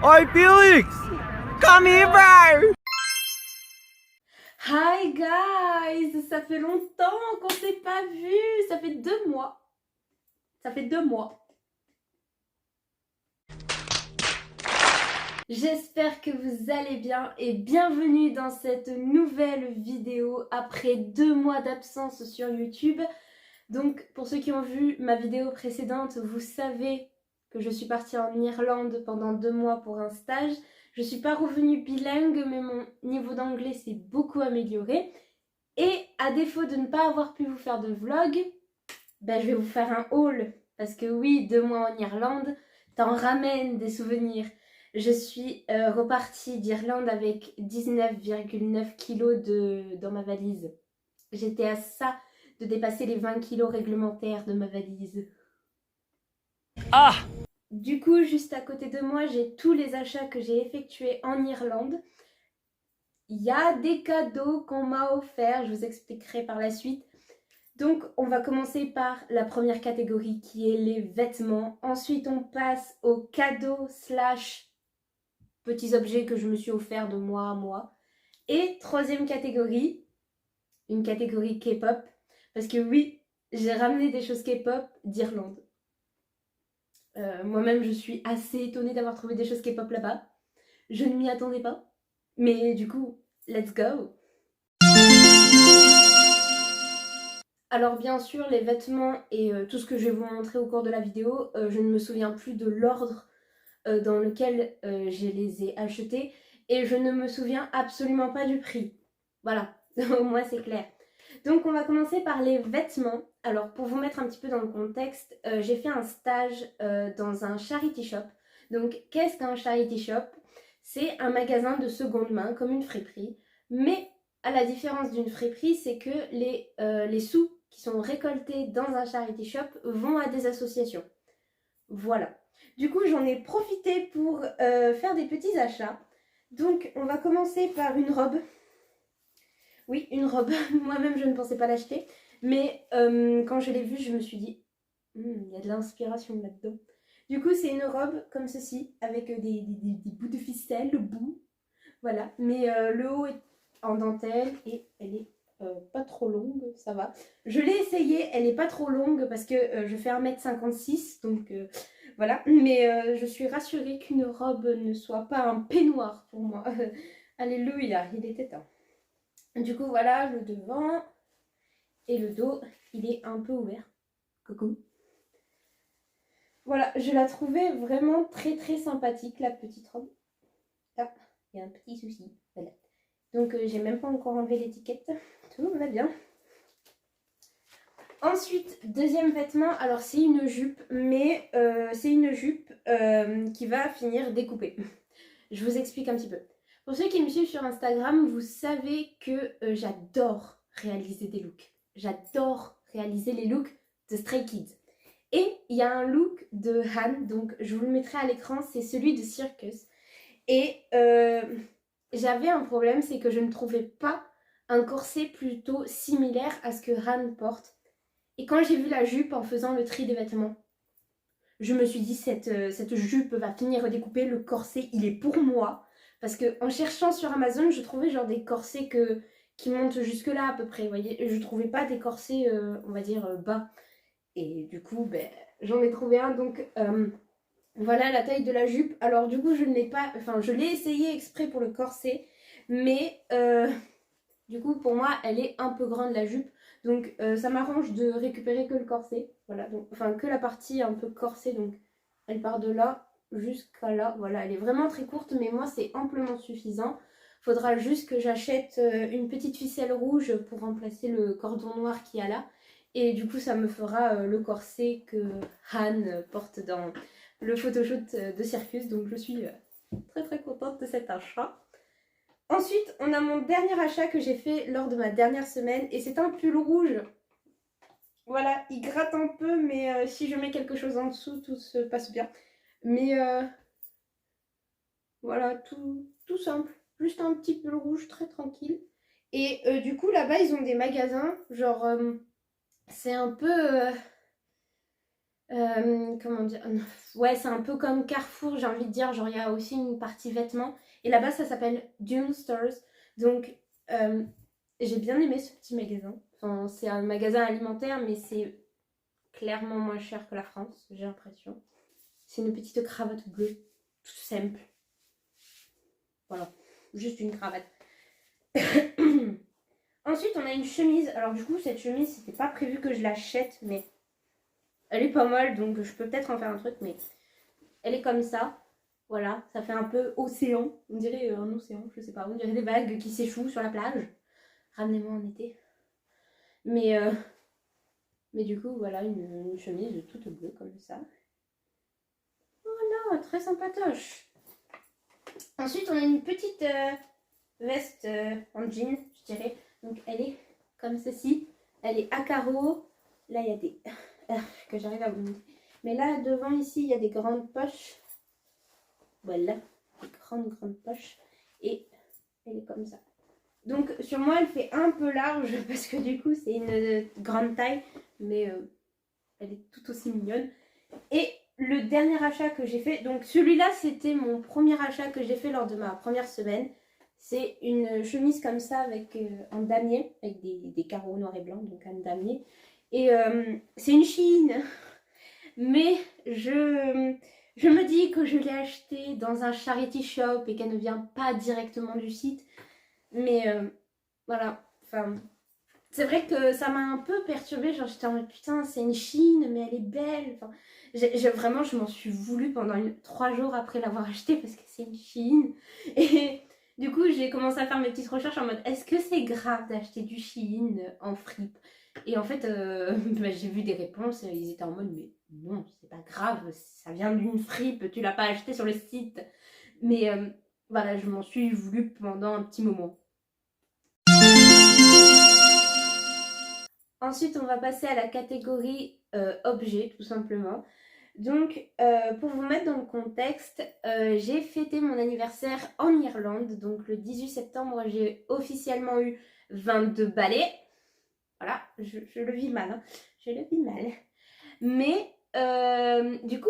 Oi, Felix! Come here, bro! Hi guys, ça fait longtemps qu'on s'est pas vu, ça fait 2 mois. Ça fait 2 mois. J'espère que vous allez bien et bienvenue dans cette nouvelle vidéo après 2 mois d'absence sur YouTube. Donc pour ceux qui ont vu ma vidéo précédente, vous savez que je suis partie en Irlande pendant 2 mois pour un stage. Je suis pas revenue bilingue, mais mon niveau d'anglais s'est beaucoup amélioré. Et à défaut de ne pas avoir pu vous faire de vlog, je vais vous faire un haul. Parce que oui, 2 mois en Irlande, t'en ramènes des souvenirs. Je suis repartie d'Irlande avec 19,9 kilos dans ma valise. J'étais à ça de dépasser les 20 kilos réglementaires de ma valise. Ah! Du coup, juste à côté de moi, j'ai tous les achats que j'ai effectués en Irlande. Il y a des cadeaux qu'on m'a offerts, je vous expliquerai par la suite. Donc, on va commencer par la première catégorie qui est les vêtements. Ensuite, on passe aux cadeaux / petits objets que je me suis offerts de mois à mois. Et troisième catégorie, une catégorie K-pop. Parce que oui, j'ai ramené des choses K-pop d'Irlande. Moi-même, je suis assez étonnée d'avoir trouvé des choses K-pop là-bas. Je ne m'y attendais pas. Mais du coup, let's go! Alors bien sûr, les vêtements et tout ce que je vais vous montrer au cours de la vidéo, je ne me souviens plus de l'ordre dans lequel je les ai achetés et je ne me souviens absolument pas du prix. Voilà, au moins c'est clair. Donc on va commencer par les vêtements. Alors pour vous mettre un petit peu dans le contexte, j'ai fait un stage dans un charity shop. Donc qu'est-ce qu'un charity shop? C'est un magasin de seconde main comme une friperie, mais à la différence d'une friperie, c'est que les sous qui sont récoltés dans un charity shop vont à des associations. Voilà. Du coup, j'en ai profité pour faire des petits achats. Donc, on va commencer par une robe. Oui, une robe. Moi-même, je ne pensais pas l'acheter. Mais quand je l'ai vue, je me suis dit, il y a de l'inspiration là-dedans. Du coup, c'est une robe comme ceci, avec des bouts de ficelle, le bout. Voilà. Mais le haut est en dentelle et elle est pas trop longue, ça va. Je l'ai essayée, elle est pas trop longue parce que je fais 1m56, donc voilà. Mais je suis rassurée qu'une robe ne soit pas un peignoir pour moi. Alléluia, il était temps. Du coup, voilà, le devant et le dos, il est un peu ouvert. Coucou. Voilà, je la trouvais vraiment très très sympathique, la petite robe. Ah, il y a un petit souci. Voilà. Donc, j'ai même pas encore enlevé l'étiquette. Tout va bien. Ensuite, deuxième vêtement, alors c'est une jupe, mais c'est une jupe qui va finir découpée. Je vous explique un petit peu. Pour ceux qui me suivent sur Instagram, vous savez que j'adore réaliser des looks. J'adore réaliser les looks de Stray Kids. Et il y a un look de Han, donc je vous le mettrai à l'écran, c'est celui de Circus. Et j'avais un problème, c'est que je ne trouvais pas un corset plutôt similaire à ce que Han porte. Et quand j'ai vu la jupe en faisant le tri des vêtements, je me suis dit cette jupe va finir découpée, le corset il est pour moi. Parce que en cherchant sur Amazon, je trouvais genre des corsets qui montent jusque là à peu près, vous voyez. Et je trouvais pas des corsets, on va dire, bas. Et du coup, j'en ai trouvé un, donc voilà la taille de la jupe. Alors du coup, je ne l'ai pas, enfin je l'ai essayé exprès pour le corset, mais du coup pour moi elle est un peu grande la jupe. Donc ça m'arrange de récupérer que le corset, voilà, donc, enfin que la partie un peu corsée, donc elle part de là jusqu'à là, voilà, elle est vraiment très courte, mais moi c'est amplement suffisant. Faudra juste que j'achète une petite ficelle rouge pour remplacer le cordon noir qu'il y a là. Et du coup ça me fera le corset que Han porte dans le photoshoot de Circus, donc je suis très très contente de cet achat. Ensuite, on a mon dernier achat que j'ai fait lors de ma dernière semaine et c'est un pull rouge. Voilà, il gratte un peu, mais si je mets quelque chose en dessous, tout se passe bien. Mais voilà, tout simple. Juste un petit pull rouge très tranquille. Et du coup, là-bas, ils ont des magasins, genre, c'est un peu... comment dire, ouais, c'est un peu comme Carrefour, j'ai envie de dire, genre il y a aussi une partie vêtements. Et là-bas, ça s'appelle Dune Stores. Donc, j'ai bien aimé ce petit magasin. Enfin, c'est un magasin alimentaire, mais c'est clairement moins cher que la France, j'ai l'impression. C'est une petite cravate bleue, tout simple. Voilà, juste une cravate. Ensuite, on a une chemise. Alors du coup, cette chemise, c'était pas prévu que je l'achète, mais elle est pas mal, donc je peux peut-être en faire un truc, mais elle est comme ça. Voilà, ça fait un peu océan. On dirait un océan, je sais pas. On dirait des vagues qui s'échouent sur la plage. Ramenez-moi en été. Mais du coup, voilà, une chemise toute bleue comme ça. Voilà, très sympatoche. Ensuite, on a une petite veste en jean, je dirais. Donc, elle est comme ceci. Elle est à carreaux. Là, il y a des... que j'arrive à vous montrer. Mais là, devant, ici, il y a des grandes poches. Voilà, des grandes poches. Et elle est comme ça. Donc, sur moi, elle fait un peu large parce que du coup, c'est une grande taille. Mais elle est tout aussi mignonne. Et le dernier achat que j'ai fait, donc celui-là, c'était mon premier achat que j'ai fait lors de ma première semaine. C'est une chemise comme ça avec en damier, avec des carreaux noirs et blancs, donc en damier. Et c'est une Shein. Mais je me dis que je l'ai achetée dans un charity shop et qu'elle ne vient pas directement du site. Mais voilà, enfin, c'est vrai que ça m'a un peu perturbée. Genre, j'étais en mode putain, c'est une Shein, mais elle est belle. Enfin, vraiment, je m'en suis voulu pendant 3 jours après l'avoir achetée parce que c'est une Shein. Et du coup, j'ai commencé à faire mes petites recherches en mode est-ce que c'est grave d'acheter du Shein en fripe? Et en fait, bah, j'ai vu des réponses et ils étaient en mode mais non, c'est pas grave, ça vient d'une fripe, tu l'as pas acheté sur le site. Mais voilà, je m'en suis voulu pendant un petit moment. Ensuite, on va passer à la catégorie objet, tout simplement. Donc, pour vous mettre dans le contexte, j'ai fêté mon anniversaire en Irlande. Donc, le 18 septembre, j'ai officiellement eu 22 balais. Voilà, je le vis mal. Hein. Je le vis mal. Mais, du coup,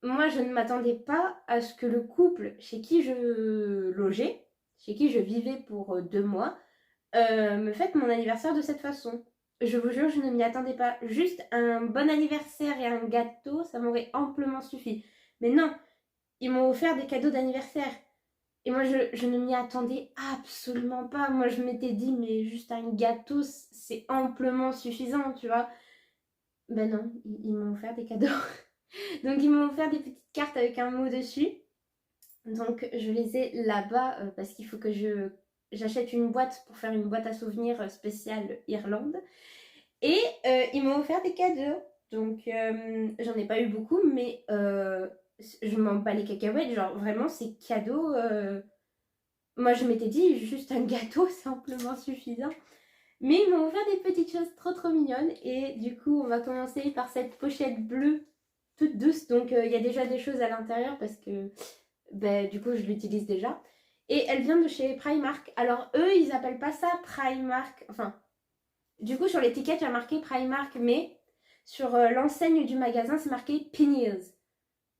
moi, je ne m'attendais pas à ce que le couple chez qui je logeais, chez qui je vivais pour 2 mois, me fête mon anniversaire de cette façon. Je vous jure, je ne m'y attendais pas. Juste un bon anniversaire et un gâteau, ça m'aurait amplement suffi. Mais non, ils m'ont offert des cadeaux d'anniversaire. Et moi, je ne m'y attendais absolument pas. Moi, je m'étais dit, mais juste un gâteau, c'est amplement suffisant, tu vois. Ben non, ils m'ont offert des cadeaux. Donc, ils m'ont offert des petites cartes avec un mot dessus. Donc, je les ai là-bas parce qu'il faut que j'achète une boîte pour faire une boîte à souvenirs spéciale Irlande. Et ils m'ont offert des cadeaux. Donc, j'en ai pas eu beaucoup, mais je m'en bats les cacahuètes. Genre, vraiment, ces cadeaux... Moi, je m'étais dit, juste un gâteau, c'est amplement suffisant. Mais ils m'ont offert des petites choses trop mignonnes. Et du coup, on va commencer par cette pochette bleue toute douce. Donc, il y a déjà des choses à l'intérieur parce que, ben, du coup, je l'utilise déjà. Et elle vient de chez Primark. Alors, eux, ils appellent pas ça Primark. Enfin, du coup, sur l'étiquette, il y a marqué Primark, mais sur l'enseigne du magasin, c'est marqué Pennies.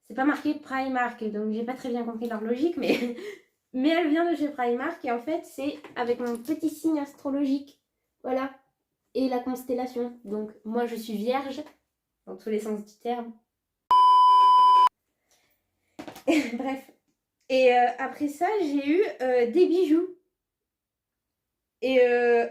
C'est pas marqué Primark, donc j'ai pas très bien compris leur logique, mais, mais elle vient de chez Primark et en fait, c'est avec mon petit signe astrologique. Voilà. Et la constellation. Donc, moi, je suis vierge, dans tous les sens du terme. Bref. Et après ça, j'ai eu des bijoux. Et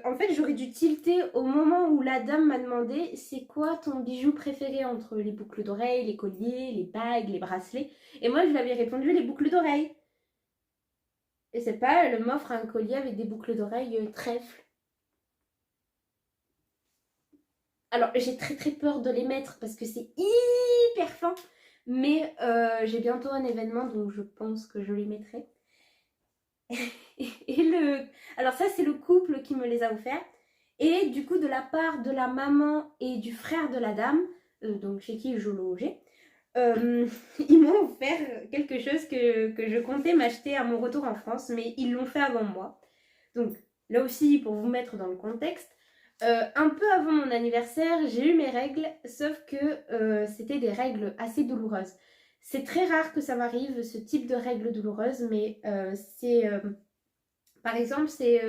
en fait, j'aurais dû tilter au moment où la dame m'a demandé c'est quoi ton bijou préféré entre les boucles d'oreilles, les colliers, les bagues, les bracelets. Et moi, je lui avais répondu les boucles d'oreilles. Et c'est pas, elle m'offre un collier avec des boucles d'oreilles trèfle. Alors, j'ai très peur de les mettre parce que c'est hyper fin. Mais j'ai bientôt un événement, donc je pense que je les mettrai. Alors ça, c'est le couple qui me les a offerts. Et du coup, de la part de la maman et du frère de la dame, donc chez qui je logeais, ils m'ont offert quelque chose que je comptais m'acheter à mon retour en France, mais ils l'ont fait avant moi. Donc là aussi, pour vous mettre dans le contexte, Un peu avant mon anniversaire, j'ai eu mes règles, sauf que c'était des règles assez douloureuses. C'est très rare que ça m'arrive, ce type de règles douloureuses, mais par exemple, c'est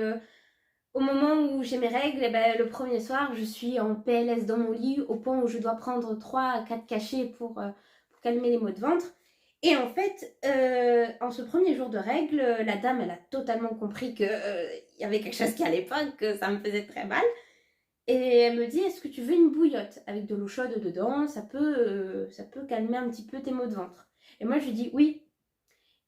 au moment où j'ai mes règles, et ben, le premier soir, je suis en PLS dans mon lit, au point où je dois prendre 3 à 4 cachets pour calmer les maux de ventre. Et en fait, en ce premier jour de règles, la dame, elle a totalement compris qu'il y avait quelque chose qui allait pas, que ça me faisait très mal. Et elle me dit, est-ce que tu veux une bouillotte avec de l'eau chaude dedans, ça peut calmer un petit peu tes maux de ventre. Et moi, je lui dis oui.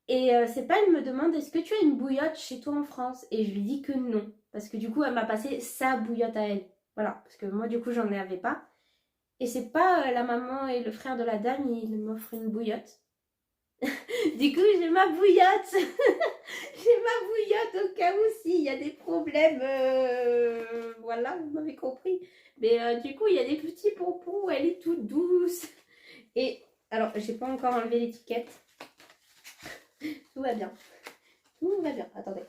Et c'est pas, elle me demande, est-ce que tu as une bouillotte chez toi en France? Et je lui dis que non. Parce que du coup, elle m'a passé sa bouillotte à elle. Voilà, parce que moi, du coup, j'en avais pas. Et c'est pas la maman et le frère de la dame, ils m'offrent une bouillotte. Du coup, j'ai ma bouillotte. J'ai ma bouillotte au cas où s'il y a des problèmes. Voilà, vous m'avez compris. Mais du coup, il y a des petits pompons, elle est toute douce. Et alors, j'ai pas encore enlevé l'étiquette. Tout va bien. Tout va bien. Attendez.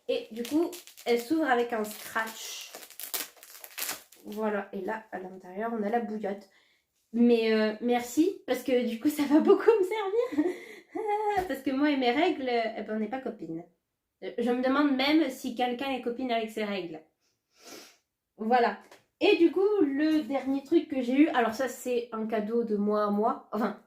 Et du coup, elle s'ouvre avec un scratch. Voilà. Et là, à l'intérieur, on a la bouillotte. Mais merci, parce que du coup, ça va beaucoup me servir. Parce que moi et mes règles, eh ben, on n'est pas copines. Je me demande même si quelqu'un est copine avec ses règles. Voilà. Et du coup, le dernier truc que j'ai eu, alors ça, c'est un cadeau de moi à moi. Enfin,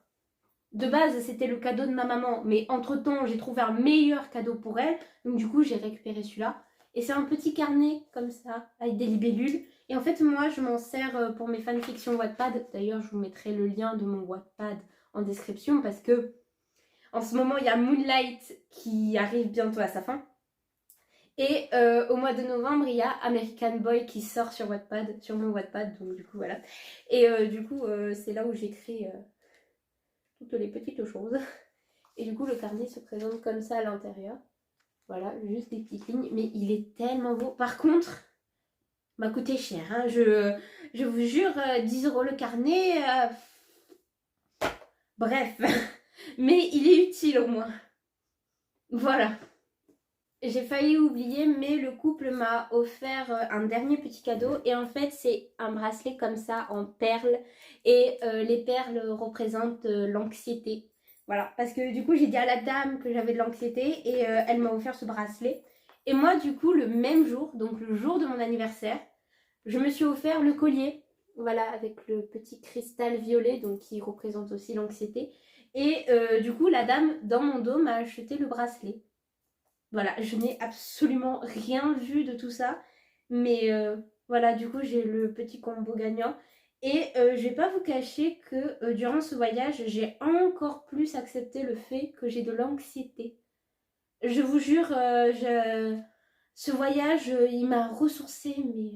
de base, c'était le cadeau de ma maman, mais entre-temps, j'ai trouvé un meilleur cadeau pour elle. Donc du coup, j'ai récupéré celui-là. Et c'est un petit carnet, comme ça, avec des libellules. Et en fait, moi, je m'en sers pour mes fanfictions Wattpad. D'ailleurs, je vous mettrai le lien de mon Wattpad en description, parce que en ce moment, il y a Moonlight qui arrive bientôt à sa fin. Et au mois de novembre, il y a American Boy qui sort sur Wattpad, sur mon Wattpad, donc du coup, voilà. Et du coup, c'est là où j'écris toutes les petites choses. Et du coup, le carnet se présente comme ça à l'intérieur. Voilà, juste des petites lignes. Mais il est tellement beau. Par contre, m'a coûté cher. Hein. Je vous jure, 10 € le carnet. Bref. Mais il est utile au moins. Voilà. J'ai failli oublier, mais le couple m'a offert un dernier petit cadeau. Et en fait, c'est un bracelet comme ça en perles. Et les perles représentent l'anxiété. Voilà, parce que du coup, j'ai dit à la dame que j'avais de l'anxiété et elle m'a offert ce bracelet. Et moi, du coup, le même jour, donc le jour de mon anniversaire, je me suis offert le collier. Voilà, avec le petit cristal violet, donc qui représente aussi l'anxiété. Et du coup, la dame, dans mon dos, m'a acheté le bracelet. Voilà, je n'ai absolument rien vu de tout ça. Mais voilà, du coup, j'ai le petit combo gagnant. Et je vais pas vous cacher que durant ce voyage, j'ai encore plus accepté le fait que j'ai de l'anxiété. Je vous jure, ce voyage, il m'a ressourcé, mais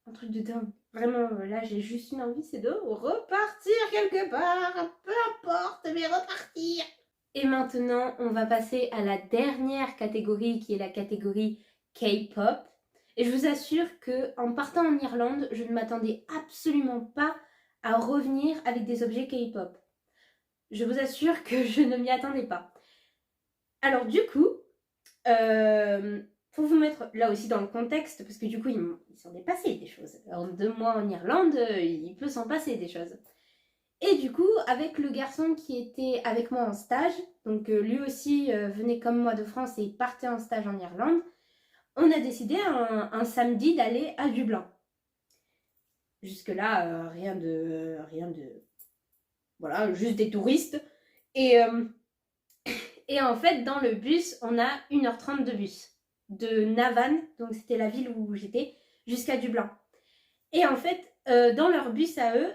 un truc de dingue. Vraiment, là, j'ai juste une envie, c'est de repartir quelque part. Peu importe, mais repartir. Et maintenant, on va passer à la dernière catégorie qui est la catégorie K-pop. Et je vous assure qu'en partant en Irlande, je ne m'attendais absolument pas à revenir avec des objets K-pop. Je vous assure que je ne m'y attendais pas. Alors du coup, pour vous mettre là aussi dans le contexte, parce que du coup, il s'en est passé des choses. En 2 mois en Irlande, il peut s'en passer des choses. Et du coup, avec le garçon qui était avec moi en stage, donc lui aussi venait comme moi de France et il partait en stage en Irlande, on a décidé un samedi d'aller à Dublin. Jusque-là, rien de... Voilà, juste des touristes. Et en fait, dans le bus, on a 1h30 de bus. De Navan, donc c'était la ville où j'étais, jusqu'à Dublin. Et en fait, dans leur bus à eux,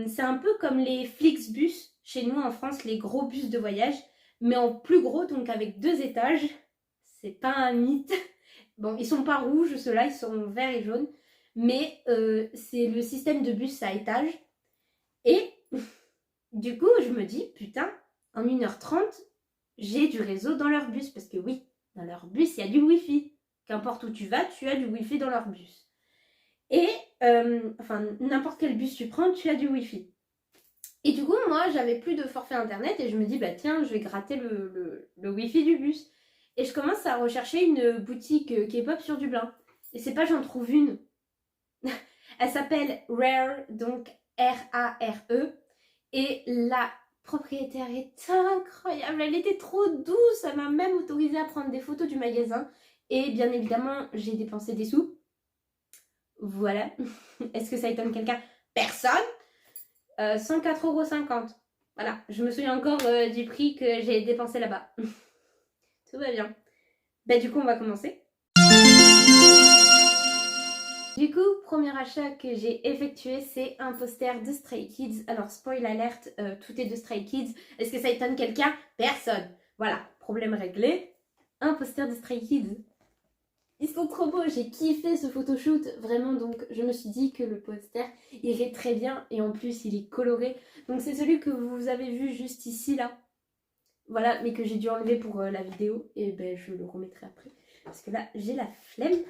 c'est un peu comme les Flixbus chez nous en France, les gros bus de voyage, mais en plus gros, donc avec 2 étages. C'est pas un mythe. Bon, ils sont pas rouges, ceux-là, ils sont verts et jaunes. Mais c'est le système de bus à étage. Et du coup, je me dis, putain, en 1h30, j'ai du réseau dans leur bus. Parce que oui, dans leur bus, il y a du Wi-Fi. Qu'importe où tu vas, tu as du Wi-Fi dans leur bus. Et, enfin, n'importe quel bus tu prends, tu as du Wi-Fi. Et du coup, moi, j'avais plus de forfait internet et je me dis, bah tiens, je vais gratter le Wi-Fi du bus. Et je commence à rechercher une boutique K-pop sur Dublin. Et c'est pas j'en trouve une. Elle s'appelle Rare, donc R-A-R-E. Et la propriétaire est incroyable, elle était trop douce, elle m'a même autorisé à prendre des photos du magasin. Et bien évidemment, j'ai dépensé des sous. Voilà. Est-ce que ça étonne quelqu'un? Personne. 104,50 €. Voilà, je me souviens encore du prix que j'ai dépensé là-bas. Tout va bien. Bah du coup, on va commencer. Du coup, premier achat que j'ai effectué, c'est un poster de Stray Kids. Alors, spoil alert, tout est de Stray Kids. Est-ce que ça étonne quelqu'un? Personne. Voilà, problème réglé. Un poster de Stray Kids. Ils sont trop beaux, j'ai kiffé ce photoshoot, vraiment, donc je me suis dit que le poster irait très bien et en plus il est coloré. Donc c'est celui que vous avez vu juste ici là, voilà, mais que j'ai dû enlever pour la vidéo et ben je le remettrai après parce que là j'ai la flemme.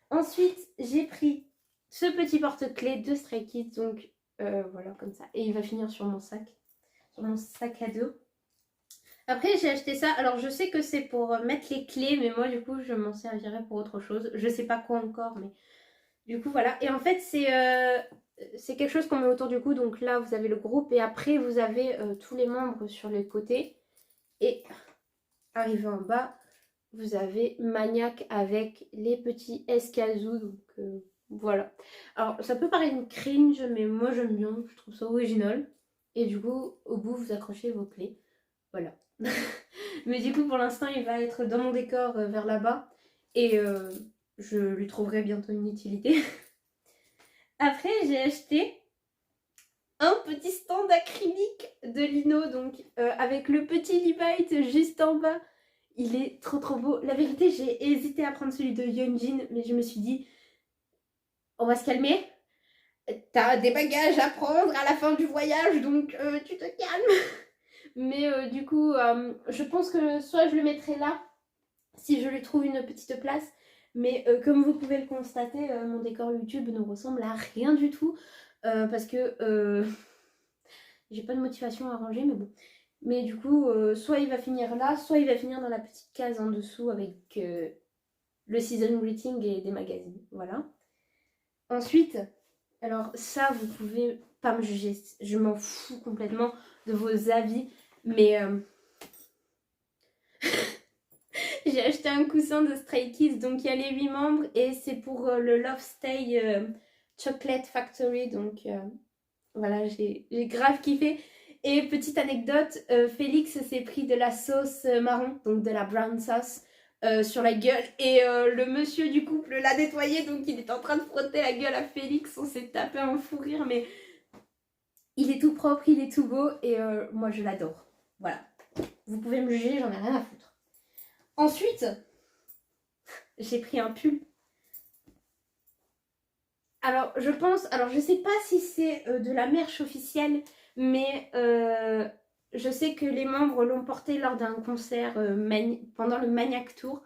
Ensuite j'ai pris ce petit porte-clés de Stray Kids, donc voilà comme ça, et il va finir sur mon sac à dos. Après, j'ai acheté ça. Alors, je sais que c'est pour mettre les clés, mais moi, du coup, je m'en servirai pour autre chose. Je sais pas quoi encore, mais du coup, voilà. Et en fait, c'est quelque chose qu'on met autour du cou. Donc là, vous avez le groupe et après, vous avez tous les membres sur les côtés. Et arrivé en bas, vous avez Maniac avec les petits escazous. Donc voilà. Alors, ça peut paraître une cringe, mais moi, j'aime bien. Je trouve ça original. Et du coup, au bout, vous accrochez vos clés. Voilà. Mais du coup, pour l'instant, il va être dans mon décor vers là-bas. Et je lui trouverai bientôt une utilité. Après, j'ai acheté un petit stand acrylique de lino. Donc, avec le petit Levi's juste en bas. Il est trop trop beau. La vérité, j'ai hésité à prendre celui de Yeonjin. Mais je me suis dit, on va se calmer. T'as des bagages à prendre à la fin du voyage. Donc, tu te calmes. Mais du coup, je pense que soit je le mettrai là, si je lui trouve une petite place. Mais comme vous pouvez le constater, mon décor YouTube ne ressemble à rien du tout. Parce que j'ai pas de motivation à ranger, mais bon. Mais du coup, soit il va finir là, soit il va finir dans la petite case en dessous avec le season greeting et des magazines. Voilà. Ensuite, alors ça, vous pouvez pas me juger. Je m'en fous complètement de vos avis. Mais j'ai acheté un coussin de Stray Kids, donc il y a les 8 membres et c'est pour le Love Stay Chocolate Factory, donc voilà, j'ai grave kiffé. Et petite anecdote, Félix s'est pris de la sauce marron, donc de la brown sauce, sur la gueule et le monsieur du couple l'a nettoyé, donc il est en train de frotter la gueule à Félix, on s'est tapé un fou rire, mais il est tout propre, il est tout beau et moi je l'adore. Voilà, vous pouvez me juger, j'en ai rien à foutre. Ensuite, j'ai pris un pull. Alors, je sais pas si c'est de la merch officielle, mais je sais que les membres l'ont porté lors d'un concert pendant le Maniac Tour.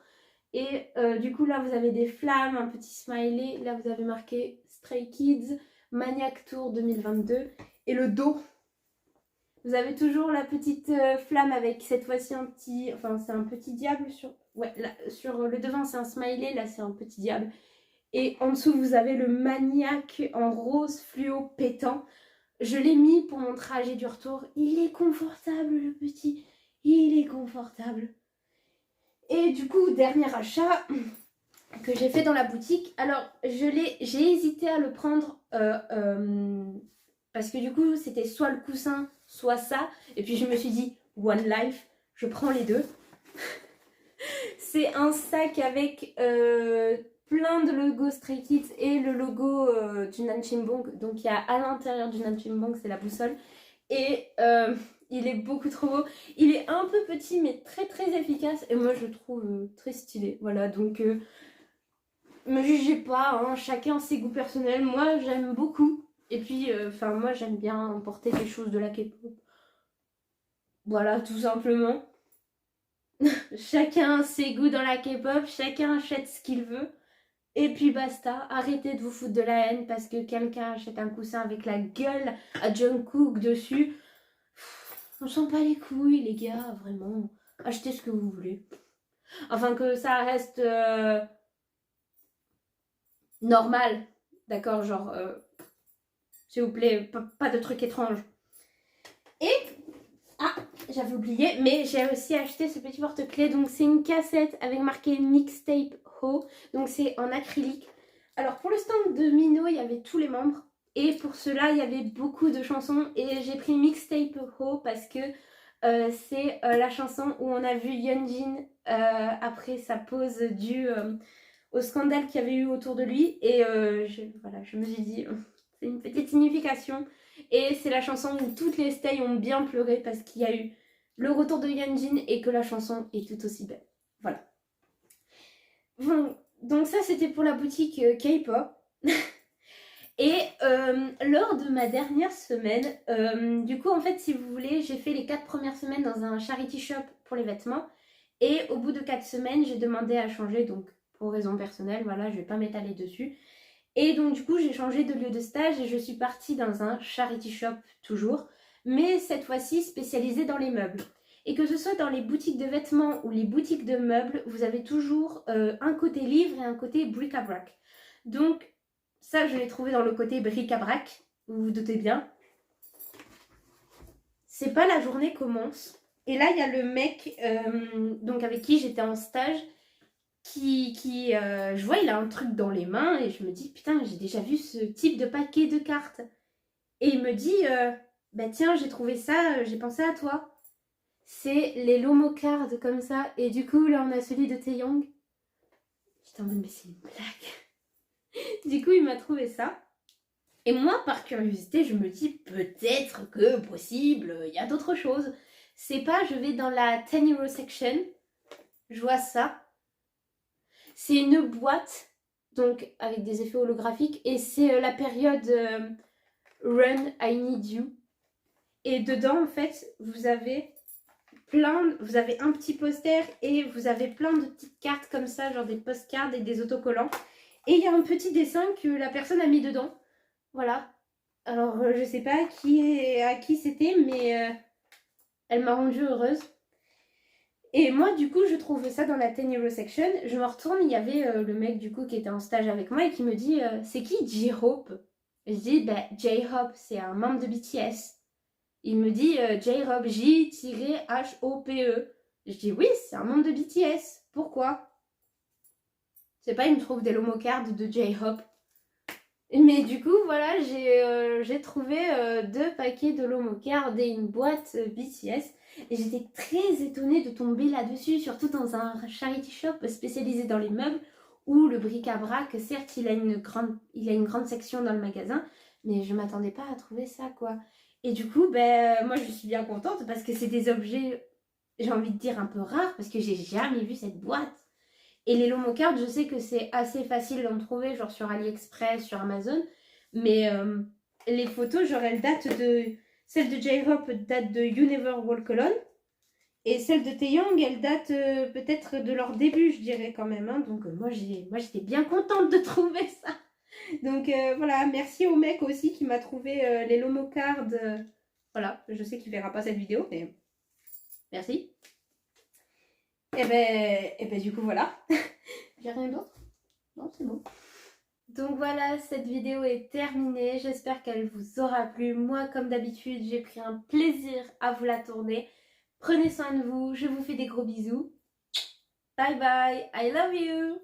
Et du coup, là, vous avez des flammes, un petit smiley. Là, vous avez marqué Stray Kids, Maniac Tour 2022. Et le dos, vous avez toujours la petite flamme avec cette fois-ci un petit... Enfin, c'est un petit diable sur... Ouais, là, sur le devant, c'est un smiley. Là, c'est un petit diable. Et en dessous, vous avez le Maniac en rose fluo pétant. Je l'ai mis pour mon trajet du retour. Il est confortable, le petit. Il est confortable. Et du coup, dernier achat que j'ai fait dans la boutique. Alors, j'ai hésité à le prendre parce que du coup, c'était soit le coussin, soit ça. Et puis, je me suis dit, One Life, je prends les deux. C'est un sac avec plein de logos Stray Kids et le logo du Nanchimbong. Donc, il y a à l'intérieur du Nanchimbong, c'est la boussole. Et il est beaucoup trop beau. Il est un peu petit, mais très très efficace. Et moi, je le trouve très stylé. Voilà, donc me jugez pas, hein, chacun ses goûts personnels. Moi, j'aime beaucoup. Et puis, moi, j'aime bien porter des choses de la K-pop. Voilà, tout simplement. Chacun ses goûts dans la K-pop, chacun achète ce qu'il veut. Et puis basta, arrêtez de vous foutre de la haine parce que quelqu'un achète un coussin avec la gueule à Jungkook dessus. On s'en bat les couilles, les gars, vraiment. Achetez ce que vous voulez. Enfin, que ça reste normal D'accord, genre, s'il vous plaît, pas de trucs étranges. Et, ah, j'avais oublié, mais j'ai aussi acheté ce petit porte-clés. Donc c'est une cassette avec marqué Mixtape Ho. Donc c'est en acrylique. Alors pour le stand de Mino, il y avait tous les membres. Et pour cela, il y avait beaucoup de chansons. Et j'ai pris Mixtape Ho parce que c'est la chanson où on a vu Yeonjin après sa pause due au scandale qu'il y avait eu autour de lui. Et voilà, je me suis dit, c'est une petite signification. Et c'est la chanson où toutes les stays ont bien pleuré parce qu'il y a eu le retour de Yeonjin et que la chanson est tout aussi belle. Voilà. Bon, donc ça c'était pour la boutique K-pop. Et lors de ma dernière semaine, du coup en fait si vous voulez, j'ai fait les 4 premières semaines dans un charity shop pour les vêtements. Et au bout de 4 semaines, j'ai demandé à changer, donc pour raison personnelle, voilà, je vais pas m'étaler dessus. Et donc du coup j'ai changé de lieu de stage et je suis partie dans un charity shop toujours, mais cette fois-ci spécialisé dans les meubles. Et que ce soit dans les boutiques de vêtements ou les boutiques de meubles, vous avez toujours un côté livre et un côté bric-à-brac. Donc ça je l'ai trouvé dans le côté bric-à-brac, vous vous doutez bien. C'est pas la journée commence. Et là il y a le mec donc avec qui j'étais en stage je vois il a un truc dans les mains et je me dis putain j'ai déjà vu ce type de paquet de cartes et il me dit bah tiens j'ai trouvé ça, j'ai pensé à toi, c'est les Lomo cards comme ça et du coup là on a celui de Taeyong. J'étais en mode mais c'est une blague. Du coup il m'a trouvé ça et moi par curiosité je me dis peut-être que possible il y a d'autres choses, c'est pas je vais dans la 10€ section, je vois ça. C'est une boîte, donc avec des effets holographiques, et c'est la période Run, I Need You. Et dedans, en fait, vous avez un petit poster et vous avez plein de petites cartes comme ça, genre des postcards et des autocollants. Et il y a un petit dessin que la personne a mis dedans. Voilà. Alors, je sais pas à qui c'était, mais elle m'a rendue heureuse. Et moi, du coup, je trouve ça dans la 10€ section. Je me retourne, il y avait le mec, du coup, qui était en stage avec moi et qui me dit c'est qui J-Hope? Je dis bah, J-Hope, c'est un membre de BTS. Il me dit J-Hope, J-H-O-P-E. Je dis oui, c'est un membre de BTS. Pourquoi? C'est pas, il me trouve des lomocards de J-Hope. Mais du coup, voilà, j'ai trouvé 2 paquets de lomocards et une boîte BTS. Et j'étais très étonnée de tomber là-dessus, surtout dans un charity shop spécialisé dans les meubles, où le bric-à-brac, certes, il a une grande section dans le magasin, mais je m'attendais pas à trouver ça, quoi. Et du coup, ben, moi, je suis bien contente parce que c'est des objets, j'ai envie de dire, un peu rares, parce que j'ai jamais vu cette boîte. Et les lomocards, je sais que c'est assez facile d'en trouver, genre sur AliExpress, sur Amazon, mais les photos, genre, elles datent de... Celle de J-Hope date de You Never Walk Alone. Et celle de Taeyong, elle date peut-être de leur début, je dirais quand même. Hein. Donc moi, j'étais bien contente de trouver ça. Donc voilà, merci au mec aussi qui m'a trouvé les Lomo cards. Voilà, je sais qu'il verra pas cette vidéo, mais merci. Et ben du coup, voilà. J'ai rien d'autre? Non, c'est bon. Donc voilà, cette vidéo est terminée. J'espère qu'elle vous aura plu. Moi, comme d'habitude, j'ai pris un plaisir à vous la tourner. Prenez soin de vous. Je vous fais des gros bisous. Bye bye. I love you.